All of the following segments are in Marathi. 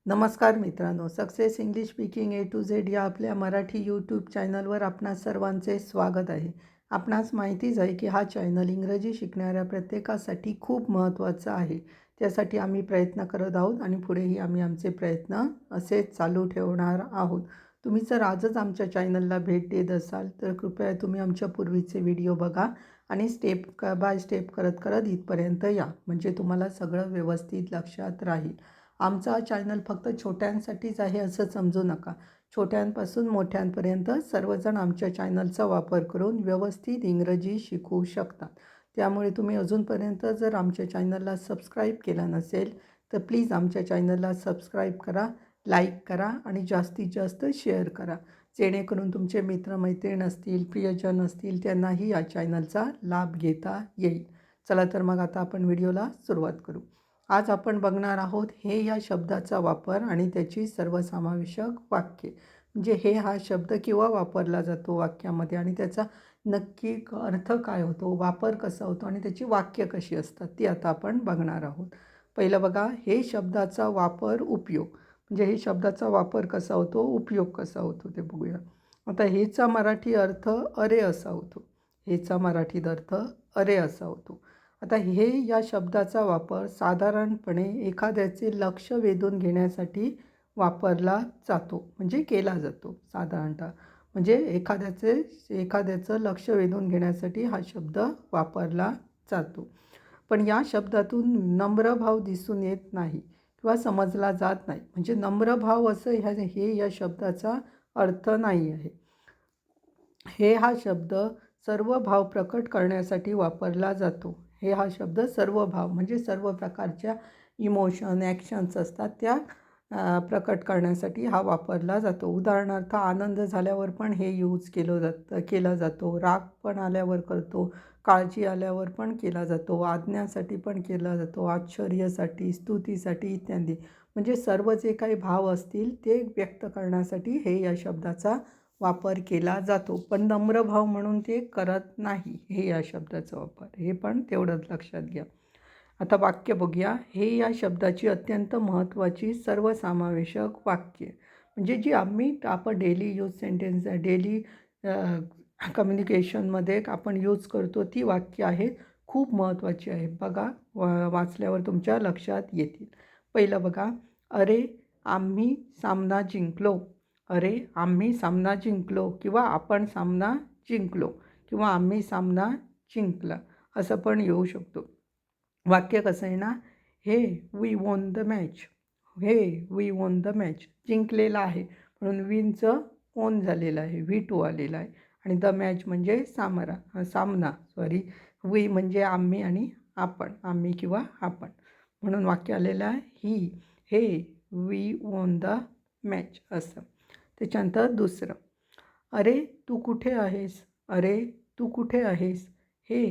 नमस्कार मित्रांनो, success English speaking A to Z या आपल्या मराठी यूट्यूब चॅनलवर आपणा सर्वांचे स्वागत आहे. आपणास माहितीच आहे की हा चॅनल इंग्रजी शिकणाऱ्या प्रत्येकासाठी खूप महत्त्वाचा आहे. त्यासाठी आम्ही प्रयत्न करत आहोत आणि पुढेही आम्ही आमचे प्रयत्न असेच चालू ठेवणार आहोत. तुम्ही जर आजच आमच्या चॅनलला भेट देत असाल तर कृपया तुम्ही आमच्या पूर्वीचे व्हिडिओ बघा आणि स्टेप बाय स्टेप करत करत इथपर्यंत या, म्हणजे तुम्हाला सगळं व्यवस्थित लक्षात राहील. आमचा हा चॅनल फक्त छोट्यांसाठीच आहे असं समजू नका. छोट्यांपासून मोठ्यांपर्यंत सर्वजण आमच्या चॅनलचा वापर करून व्यवस्थित इंग्रजी शिकू शकतात. त्यामुळे तुम्ही अजूनपर्यंत जर आमच्या चॅनलला सबस्क्राईब केलं नसेल तर प्लीज आमच्या चॅनलला सबस्क्राईब करा, लाईक करा आणि जास्तीत जास्त शेअर करा, जेणेकरून तुमचे मित्रमैत्रीण असतील, प्रियजन असतील त्यांनाही या चॅनलचा लाभ घेता येईल. चला तर मग आता आपण व्हिडिओला सुरुवात करू. आज आपण बघणार आहोत हे या शब्दाचा वापर आणि त्याची सर्वसमावेशक वाक्ये. म्हणजे हे हा शब्द केव्हा वापरला जातो वाक्यामध्ये आणि त्याचा नक्की अर्थ काय होतो, वापर कसा होतो आणि त्याची वाक्य कशी असतात ती आता आपण बघणार आहोत. पहिलं बघा, हे शब्दाचा वापर उपयोग. म्हणजे हे शब्दाचा वापर कसा होतो, उपयोग कसा होतो ते बघूया. आता हेचा मराठी अर्थ अरे असा होतो. हेचा मराठीत अर्थ अरे असा होतो. आता हे या शब्दाचा वापर साधारणपणे एखाद्याचे लक्ष वेधून घेण्यासाठी वापरला जातो, म्हणजे केला जातो साधारणतः. म्हणजे एखाद्याचं लक्ष वेधून घेण्यासाठी हा शब्द वापरला जातो. पण या शब्दातून नम्र भाव दिसून येत नाही किंवा समजला जात नाही. म्हणजे नम्र भाव असं हे या शब्दाचा अर्थ नाही आहे. हा शब्द सर्व भाव प्रकट करण्यासाठी वापरला जातो. हा शब्द सर्व भाव म्हणजे सर्व प्रकारच्या इमोशन, ॲक्शन्स असतात त्या प्रकट करण्यासाठी हा वापरला जातो. उदाहरणार्थ, आनंद झाल्यावर पण हे यूज केला जातो. राग पण आल्यावर करतो, काळजी आल्यावर पण केला जातो, आज्ञासाठी पण केला जातो, आश्चर्यासाठी, स्तुतीसाठी इत्यादी. म्हणजे सर्व जे काही भाव असतील ते व्यक्त करण्यासाठी या शब्दाचा वापर केला जातो. पण नम्र भाव म्हणून ते करत नाही या शब्दाचा वापर. हे पण तेवढंच लक्षात घ्या. आता वाक्य बघूया. हे या शब्दाची अत्यंत महत्त्वाची सर्वसमावेशक वाक्य, म्हणजे जी आपण डेली यूज सेंटेन्स, डेली कम्युनिकेशनमध्ये आपण यूज करतो ती वाक्य आहेत. खूप महत्त्वाची आहे. बघा, वाचल्यावर तुमच्या लक्षात येतील. पहिलं बघा, अरे आम्ही सामना जिंकलो. अरे आम्ही सामना जिंकलो किंवा आपण सामना जिंकलो किंवा आम्ही सामना जिंकला असं पण येऊ शकतो. वाक्य कसं आहे ना, हे वी वॉन द मॅच. हे वी वॉन द मॅच, जिंकलेला आहे म्हणून विनचं ओन झालेलं आहे, V2 आलेला आहे आणि द मॅच म्हणजे सामना. वी म्हणजे आम्ही आणि आपण, आम्ही किंवा आपण, म्हणून वाक्य आलेलं आहे हे वी वॉन द मॅच असं. त्याच्यानंतर दुसरं, अरे तू कुठे आहेस. अरे तू कुठे आहेस. हे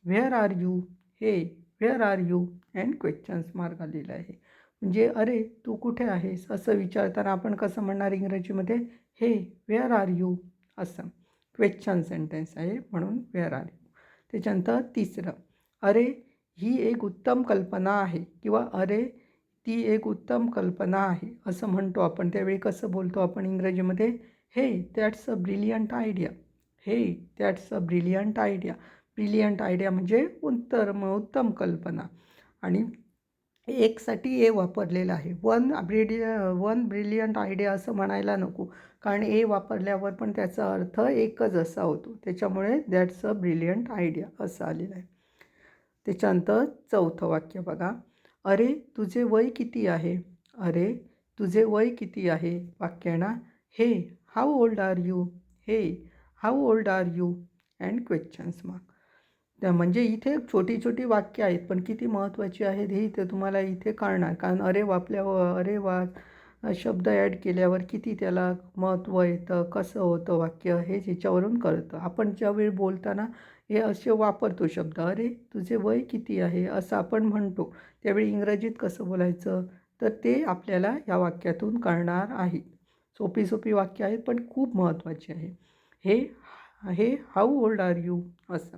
व्हेअर आर यू. हे where are you and questions mark आलेला आहे. म्हणजे अरे तू कुठे आहेस असं विचारताना आपण कसं म्हणणार इंग्रजीमध्ये, हे व्हेअर आर यू असं. क्वेश्चन सेंटेन्स आहे म्हणून व्हेअर आर यू. त्याच्यानंतर तिसरं, अरे ही एक उत्तम कल्पना आहे किंवा अरे ती एक उत्तम कल्पना आहे असं म्हणतो आपण. त्यावेळी कसं बोलतो आपण इंग्रजीमध्ये, हे दॅट्स अ ब्रिलियंट आयडिया. हे that's a brilliant idea. Brilliant idea म्हणजे उत्तम कल्पना. आणि एकसाठी ए वापरलेला आहे. वन ब्रिलियंट आयडिया असं म्हणायला नको, कारण ए वापरल्यावर पण त्याचा अर्थ एकच असा होतो. त्याच्यामुळे दॅट्स अ ब्रिलियंट आयडिया असं आलेलं आहे. त्याच्यानंतर चौथं वाक्य बघा, अरे तुझे वय किती आहे. अरे तुझे वय किती आहे. वाक्य आहे ना, हे हाऊ ओल्ड आर यू. हे how old are you and questions mark. म्हणजे इथे छोटी छोटी वाक्य आहेत पण किती महत्त्वाची आहेत हे इथे तुम्हाला इथे कळणार, कारण शब्द ॲड केल्यावर किती त्याला महत्त्व येतं, कसं होतं वाक्य हे ह्याच्यावरून कळतं. आपण ज्यावेळी बोलताना हे असे वापरतो शब्द, अरे तुझे वय किती आहे असं आपण म्हणतो, त्यावेळी इंग्रजीत कसं बोलायचं तर ते आपल्याला या वाक्यातून कळणार आहे. सोपी सोपी वाक्य आहेत पण खूप महत्त्वाची आहे. हे हाऊ ओल्ड आर यू असं.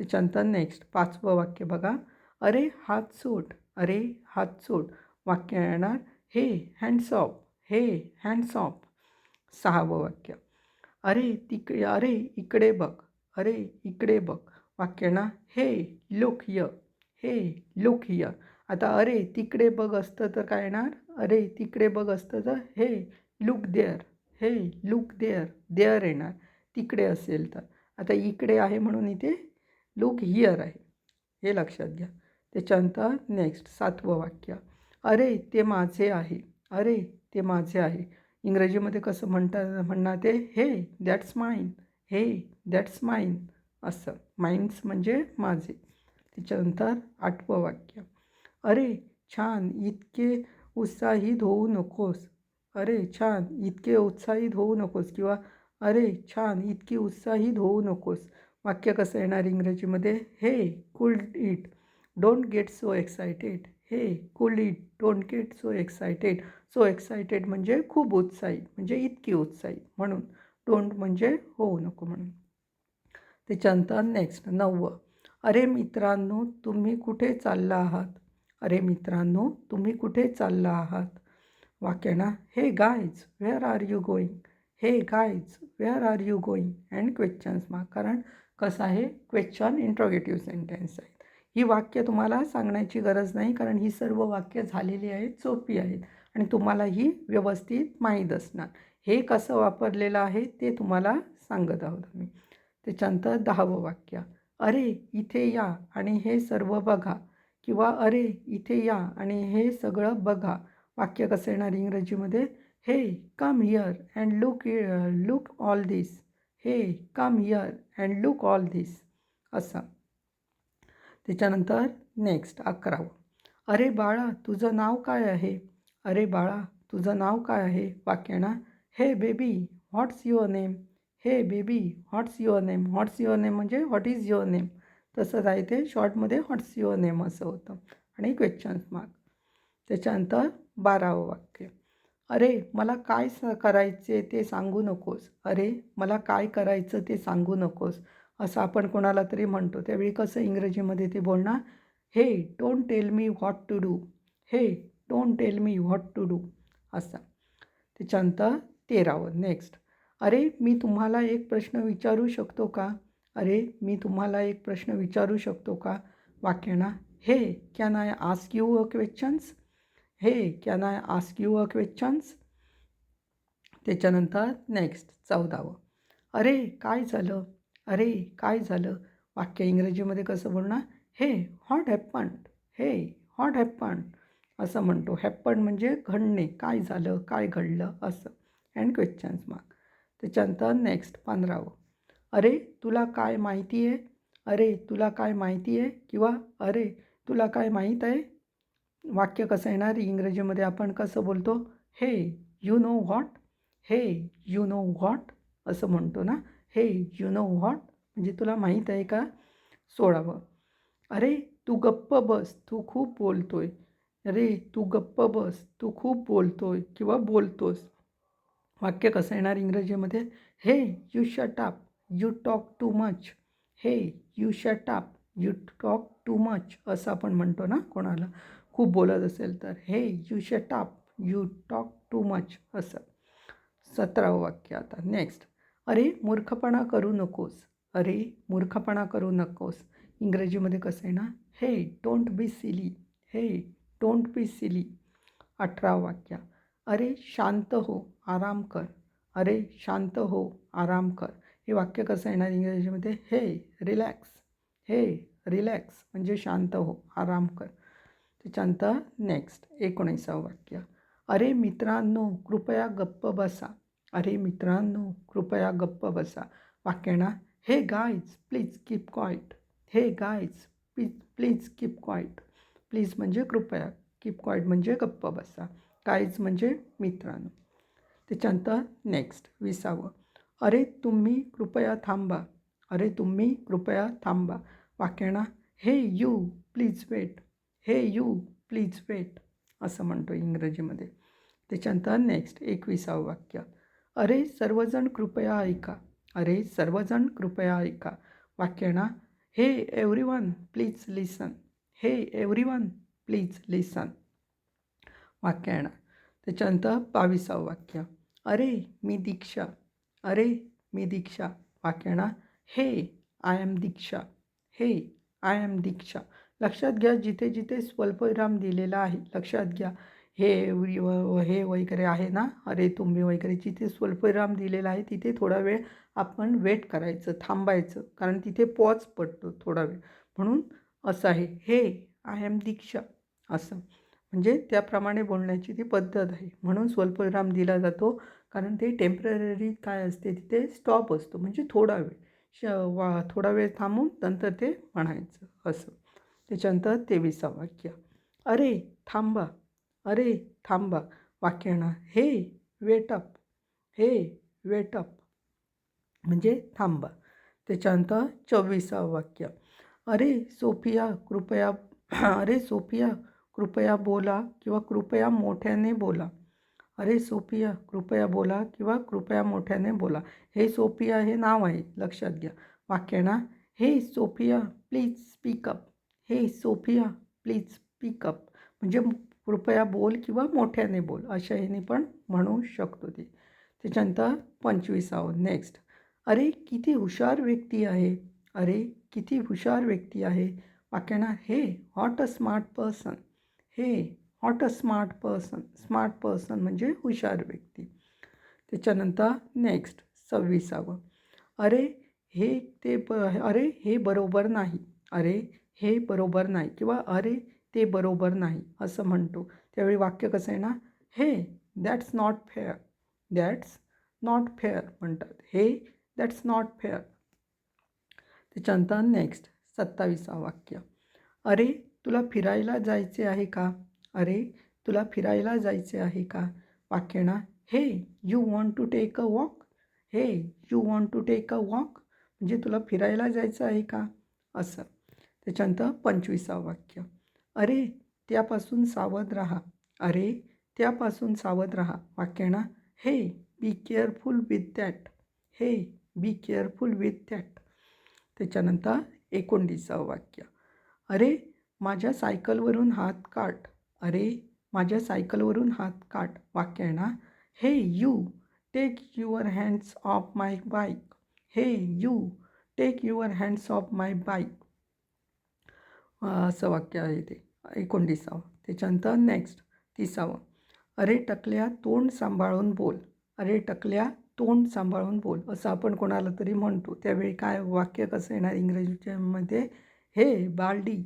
त्याच्यानंतर नेक्स्ट 5वं वाक्य बघा, अरे हात सोड. अरे हात सोड. वाक्य येणार, हे हँड्स ऑफ, हे हँड्स ऑफ. 6वं वाक्य, अरे इकडे बघ, अरे इकडे बघ. वाक्य ना, हे लुक हियर, हे लुक हियर. आता अरे तिकडे बघ असतं तर काय येणार, अरे तिकडे बघ असतं तर हे लुक देअर, हे लुक देअर, देअर येणार तिकडे असेल तर. आता इकडे आहे म्हणून इथे लुक हियर आहे, हे लक्षात घ्या. त्याच्यानंतर नेक्स्ट 7वं वाक्य, अरे ते माझे आहे, अरे ते माझे आहे. इंग्रजीमध्ये कसं म्हणणार ते, हे दॅट्स माईन, हे दॅट्स माईन असं. माईन्स म्हणजे माझे. त्याच्यानंतर 8वं वाक्य, अरे छान इतके उत्साहित होऊ नकोस, अरे छान इतके उत्साहित होऊ नकोस किंवा अरे छान इतकी उत्साहित होऊ नकोस. वाक्य कसं येणार इंग्रजीमध्ये, hey cool it, don't get so excited, hey cool it, don't get so excited. So excited म्हणजे खूप उत्साहित, म्हणजे इतकी उत्साहित म्हणून. डोंट म्हणजे होऊ नको म्हणून. त्याच्यानंतर नेक्स्ट 9वं, अरे मित्रांनो तुम्ही कुठे चालला आहात, अरे मित्रांनो तुम्ही कुठे चालला आहात. वाक्य ना, हे guys where are you going, hey guys where are you going and questions mark. कारण कसं आहे, क्वेश्चन इंट्रोगेटिव्ह सेंटेन्स आहेत. ही वाक्य तुम्हाला सांगण्याची गरज नाही, कारण ही सर्व वाक्य झालेली आहेत, सोपी आहेत आणि तुम्हाला ही व्यवस्थित माहीत असणार. हे कसं वापरलेलं आहे ते तुम्हाला सांगत आहोत आम्ही. त्याच्यानंतर 10वं वाक्य, अरे इथे या आणि हे सर्व बघा किंवा अरे इथे या आणि हे सगळं बघा. वाक्य कसं येणार इंग्रजीमध्ये, hey come here and look all this, hey come here and look all this असं. त्याच्यानंतर नेक्स्ट 11वं, अरे बाळा तुझं नाव काय आहे, अरे बाळा तुझं नाव काय आहे. वाक्य ना, हे बेबी व्हॉट्स युअर नेम, हे baby what's your name. What's your name म्हणजे व्हॉट इज युअर नेम, तसंच आहे ते शॉर्टमध्ये व्हॉट्स युअर नेम असं होतं आणि क्वेश्चन्स मार्क. त्याच्यानंतर 12वं वाक्य, अरे मला काय करायचे ते सांगू नकोस, अरे मला काय करायचं ते सांगू नकोस असं आपण कोणाला तरी म्हणतो. त्यावेळी कसं इंग्रजीमध्ये ते बोलणार, hey don't tell me what to do, hey don't tell me what to do असं. त्याच्यानंतर 13वं नेक्स्ट, अरे मी तुम्हाला एक प्रश्न विचारू शकतो का, अरे मी तुम्हाला एक प्रश्न विचारू शकतो का. वाक्य ना, hey can I ask you a questions, hey can I ask you a questions. त्याच्यानंतर नेक्स्ट 14वं, अरे काय झालं, अरे काय झालं. वाक्य इंग्रजीमध्ये कसं बोलणार, हे व्हॉट हॅपन्ड, हे व्हॉट हॅपन्ड असं म्हणतो. हॅपन्ड म्हणजे घडणे, काय झालं, काय घडलं असं अँड क्वेश्चन्स मार्क. त्याच्यानंतर नेक्स्ट 15वं, अरे तुला काय माहिती आहे, अरे तुला काय माहिती आहे किंवा अरे तुला काय माहीत आहे. वाक्य कसं येणार इंग्रजीमध्ये आपण कसं बोलतो, हे यू नो व्हॉट, हे यू नो व्हॉट असं म्हणतो ना, हे यू नो व्हॉट म्हणजे तुला माहीत आहे का. 16वं, अरे तू गप्प बस तू खूप बोलतोय, अरे तू गप्प बस तू खूप बोलतोय किंवा बोलतोस. वाक्य कसं येणार इंग्रजीमध्ये, hey you shut up you talk too much, hey you shut up you talk too much असं आपण म्हणतो ना कोणाला खूप बोलत असेल तर, हे you shut up you talk too much असं. 17वं वाक्य आता नेक्स्ट, अरे मूर्खपणा करू नकोस, अरे मूर्खपणा करू नकोस. इंग्रजीमध्ये कसं आहे ना, हे डोंट बी सिली, हे डोंट बी सिली. 18वं वाक्य, अरे शांत हो आराम कर, अरे शांत हो आराम कर. हे वाक्य कसं येणार इंग्रजीमध्ये, हे रिलॅक्स, हे रिलॅक्स म्हणजे शांत हो आराम कर. त्याच्यानंतर नेक्स्ट 19वं वाक्य, अरे मित्रांनो कृपया गप्प बसा, अरे मित्रांनो कृपया गप्प बसा. वाक्य ना, हे गाईज प्लीज कीप क्वाईट, हे guys please keep quiet. Please म्हणजे कृपया, कीप क्वाईट म्हणजे गप्प बसा, गाईज म्हणजे मित्रांनो. त्याच्यानंतर नेक्स्ट 20वं, अरे तुम्ही कृपया थांबा, अरे तुम्ही कृपया थांबा. वाक्य ना, हे यू प्लीज वेट, हे यू प्लीज वेट असं म्हणतो इंग्रजीमध्ये. त्याच्यानंतर नेक्स्ट 21वं वाक्य, अरे सर्वजण कृपया ऐका, अरे सर्वजण कृपया ऐका. वाक्य ना, हे एव्हरीवन प्लीज लिसन, हे एव्हरीवन प्लीज लिसन. वाक्य ना, त्याच्यानंतर 22वं वाक्य. अरे मी दीक्षा. अरे मी दीक्षा. वाक्य ना, हे आय एम दीक्षा. हे आय एम दीक्षा. लक्षात घ्या जिथे जिथे स्वल्पविराम दिलेला आहे लक्षात घ्या. हे हे वगैरे आहे ना, अरे तुम्ही वगैरे जिथे स्वल्पविराम दिलेला आहे तिथे थोडा वेळ आपण वेट करायचं, थांबायचं, कारण तिथे पॉज पडतो थोडा वेळ. म्हणून असं आहे, हे आय एम दीक्षा असं. म्हणजे त्याप्रमाणे बोलण्याची ती पद्धत आहे. म्हणून स्वल्पविराम दिला जातो, कारण ते टेम्पररी काय असते तिथे स्टॉप असतो, म्हणजे थोडा वेळ थोडा वेळ थांबून नंतर ते म्हणायचं असं. त्याच्यानंतर 23वं वाक्य. अरे थांबा. अरे थांबा. वाक्य ना, हे वेट अप. हे वेट अप. म्हणजे थांबा. त्याच्यानंतर 24वं वाक्य. अरे सोफिया कृपया अरे सोफिया कृपया बोला किंवा कृपया मोठ्याने बोला. अरे सोफिया कृपया बोला किंवा कृपया मोठ्याने बोला. हे सोफिया हे नाव आहे लक्षात घ्या. वाक्य ना, हे सोफिया प्लीज स्पीक अप. हे सोफिया प्लीज स्पीक अप. म्हणजे कृपया बोल किंवा मोठ्याने बोल अशा ह्याने पण म्हणू शकतो ते. त्याच्यानंतर 25वं नेक्स्ट. अरे किती हुशार व्यक्ती आहे. अरे किती हुशार व्यक्ती आहे. वाक्य ना, हे व्हॉट अ स्मार्ट पर्सन. हे what a smart person. Smart person म्हणजे हुशार व्यक्ती. त्याच्यानंतर नेक्स्ट 26वं. अरे हे अरे हे बरोबर नाही. अरे हे बरोबर नाही किंवा अरे ते बरोबर नाही असं म्हणतो. त्यावेळी वाक्य कसं आहे ना, हे that's not fair. That's not fair म्हणतात. हे दॅट्स नॉट फेअर. त्याच्यानंतर नेक्स्ट 27वं वाक्य. अरे तुला फिरायला जायचे आहे का. अरे तुला फिरायला जायचे आहे का. वाक्य ना, hey you want to take a walk. Hey you want to take a walk. म्हणजे तुला फिरायला जायचं आहे का असं. त्याच्यानंतर 25वं वाक्य. अरे त्यापासून सावध राहा. अरे त्यापासून सावध राहा. वाक्य ना, हे बी केअरफुल विथ दॅट. हे बी केअरफुल विथ दॅट. त्याच्यानंतर 29वं वाक्य. अरे माझ्या सायकलवरून हात काढ. अरे माझ्या सायकलवरून हात काढ. वाक्य आहे ना, hey you take your hands off my bike. Hey you take your hands off my bike असं वाक्य आहे ते 29वं. त्याच्यानंतर नेक्स्ट 30वं. अरे टकल्या तोंड सांभाळून बोल. अरे टकल्या तोंड सांभाळून बोल असं आपण कोणाला तरी म्हणतो. त्यावेळी काय वाक्य कसं येणार इंग्रजीमध्ये, हे बालडी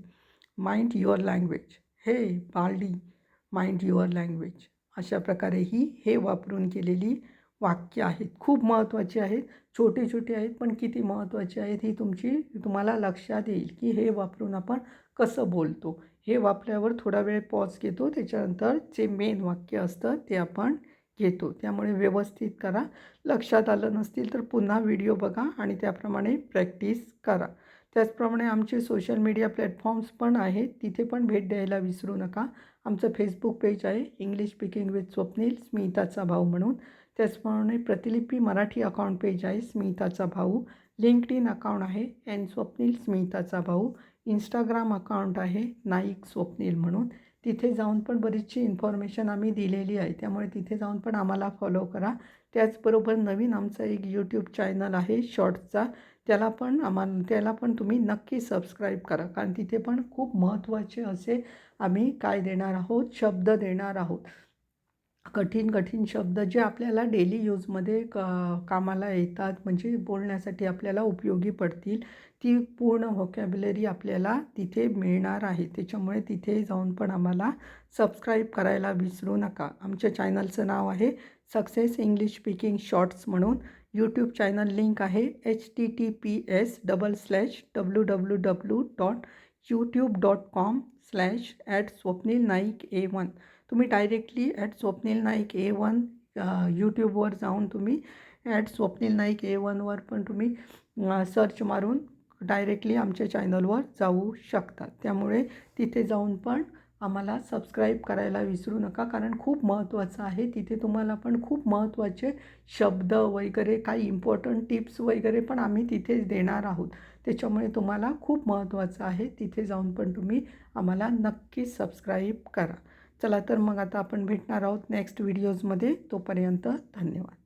माइंड युअर लँग्वेज. हे बालडी माइंड युअर लँग्वेज. अशा प्रकारे हे वापरून केलेली वाक्य आहेत. खूप महत्त्वाची आहेत. छोटी छोटी आहेत पण किती महत्त्वाची आहेत ही तुम्हाला लक्षात येईल की हे वापरून आपण कसं बोलतो. हे वापरल्यावर थोडा वेळ पॉज घेतो. त्याच्यानंतर जे मेन वाक्य असतं ते आपण घेतो. त्यामुळे व्यवस्थित करा. लक्षात आलं नसतील तर पुन्हा व्हिडिओ बघा आणि त्याप्रमाणे प्रॅक्टिस करा. त्याचप्रमाणे आमचे सोशल मीडिया प्लॅटफॉर्म्स पण आहेत. तिथे पण भेट द्यायला विसरू नका. आमचं फेसबुक पेज आहे इंग्लिश स्पीकिंग विथ स्वप्नील स्मिताचा भाऊ म्हणून. त्याचप्रमाणे प्रतिलिपी मराठी अकाउंट पेज आहे स्मिताचा भाऊ. लिंक्डइन अकाउंट आहे स्वप्नील स्मिताचा भाऊ. इंस्टाग्राम अकाउंट आहे नाईक स्वप्नील म्हणून. तिथे जाऊन पण बरीचशी इन्फॉर्मेशन आम्ही दिलेली आहे. त्यामुळे तिथे जाऊन पण आम्हाला फॉलो करा. त्याचबरोबर नवीन आमचा एक यूट्यूब चॅनल आहे शॉर्ट्सचा. त्याला पण तुम्ही नक्की सबस्क्राईब करा. कारण तिथे पण खूप महत्त्वाचे असे आम्ही काय देणार आहोत, शब्द देणार आहोत. कठीण कठीण शब्द जे आपल्याला डेली यूजमध्ये कामाला येतात, म्हणजे बोलण्यासाठी आपल्याला उपयोगी पडतील. ती पूर्ण व्होकॅब्युलरी आपल्याला तिथे मिळणार आहे. त्याच्यामुळे तिथे जाऊन पण आम्हाला सबस्क्राईब करायला विसरू नका. आमच्या चॅनलचं नाव आहे सक्सेस इंग्लिश स्पीकिंग शॉर्ट्स म्हणून. यूट्यूब चॅनल लिंक आहे https://www.youtube.com/@swapnilnaik1. तुम्ही डायरेक्टली @swapnilnaik1 यूट्यूबवर जाऊन तुम्ही @swapnilnaik1वर पण तुम्ही सर्च मारून डायरेक्टली आमच्या चॅनलवर जाऊ शकता. त्यामुळे तिथे जाऊन पण आम्हाला सबस्क्राईब करायला विसरू नका. कारण खूप महत्त्वाचं आहे. तिथे तुम्हाला पण खूप महत्त्वाचे शब्द वगैरे काही इम्पॉर्टंट टिप्स वगैरे पण आम्ही तिथे देणार आहोत. त्याच्यामुळे तुम्हाला खूप महत्त्वाचं आहे. तिथे जाऊन पण तुम्ही आम्हाला नक्की सबस्क्राईब करा. चला तर मग आता आपण भेटणार आहोत नेक्स्ट व्हिडिओजमध्ये. तोपर्यंत धन्यवाद.